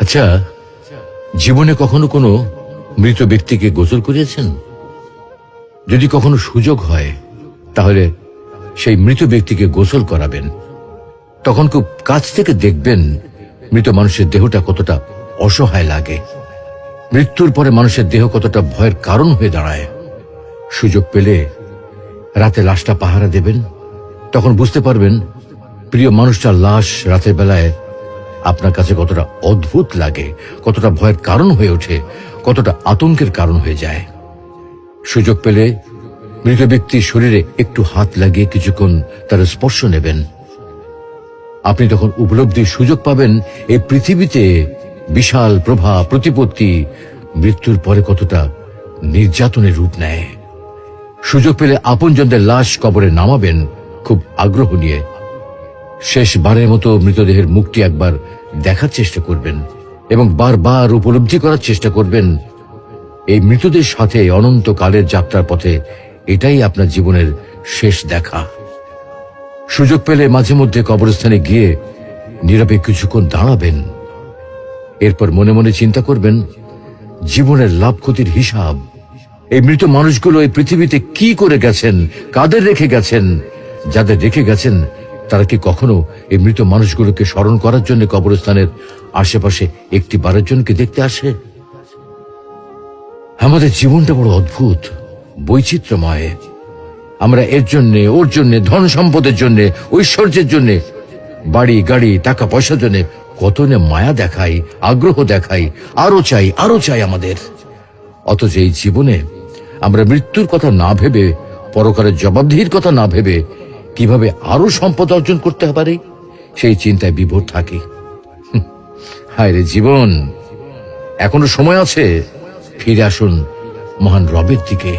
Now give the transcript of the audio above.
আচ্ছা, জীবনে কখনো কোনো মৃত ব্যক্তিকে গোসল করিয়েছেন? যদি কখনো সুযোগ হয় তাহলে সেই মৃত ব্যক্তিকে গোসল করাবেন। তখন খুব কাছ থেকে দেখবেন মৃত মানুষের দেহটা কতটা অসহায় লাগে, মৃত্যুর পরে মানুষের দেহ কতটা ভয়ের কারণ হয়ে দাঁড়ায়। সুযোগ পেলে রাতে লাশটা পাহারা দেবেন, তখন বুঝতে পারবেন প্রিয় মানুষটার লাশ রাতের বেলায় আপনার কাছে কতটা অদ্ভুত লাগে, কতটা ভয়ের কারণ হয়ে ওঠে, কতটা আতঙ্কের কারণ হয়ে যায়। সুযোগ পেলে মৃত ব্যক্তির শরীরে একটু হাত লাগিয়ে কিছুক্ষণ তার স্পর্শ নেবেন। আপনি তখন উপলব্ধির সুযোগ পাবেন এই পৃথিবীতে বিশাল প্রভা প্রতিপত্তি মৃত্যুর পরে কতটা নির্যাতনের রূপ নেয়। সুযোগ পেলে আপনজনদের লাশ কবরে নামাবেন খুব আগ্রহ নিয়ে। শেষবারের মতো মৃতদেহের মুখটি একবার দেখার চেষ্টা করবেন এবং বারবার উপলব্ধি করার চেষ্টা করবেন এই মৃতদের সাথে অনন্তকালের যাত্রার পথে এটাই আপনার জীবনের শেষ দেখা। সুযোগ পেলে মাঝে মধ্যে কবরস্থানে গিয়ে নীরবে কিছুক্ষণ দাঁড়াবেন। এরপর মনে মনে চিন্তা করবেন জীবনের লাভ ক্ষতির হিসাব। এই মৃত মানুষগুলো এই পৃথিবীতে কি করে গেছেন, কাদের রেখে গেছেন। যাদের রেখে গেছেন তারা কি কখনো এই মৃত মানুষগুলোকে স্মরণ করার জন্য কবরস্থানের আশেপাশে একটি বারের জন্য কি দেখতে আসে? আমাদের জীবনটা বড় অদ্ভুত, বৈচিত্র্যময়। আমরা এর জন্য ওর জন্য, ধন সম্পদের জন্য, ঐশ্বর্যের জন্য, বাড়ি গাড়ি টাকা পয়সার জন্য কত না মায়া দেখাই, আগ্রহ দেখাই, আরো চাই আমাদের। অথচ এই জীবনে আমরা মৃত্যুর কথা না ভেবে, পরকালের জবাবদিহির কথা না ভেবে কিভাবে আরো সম্পদ অর্জন করতে পারি সেই চিন্তায় বিভোর থাকি। হায় রে জীবন, এখনো সময় আছে, ফিরে আসুন মহান রবের দিকে।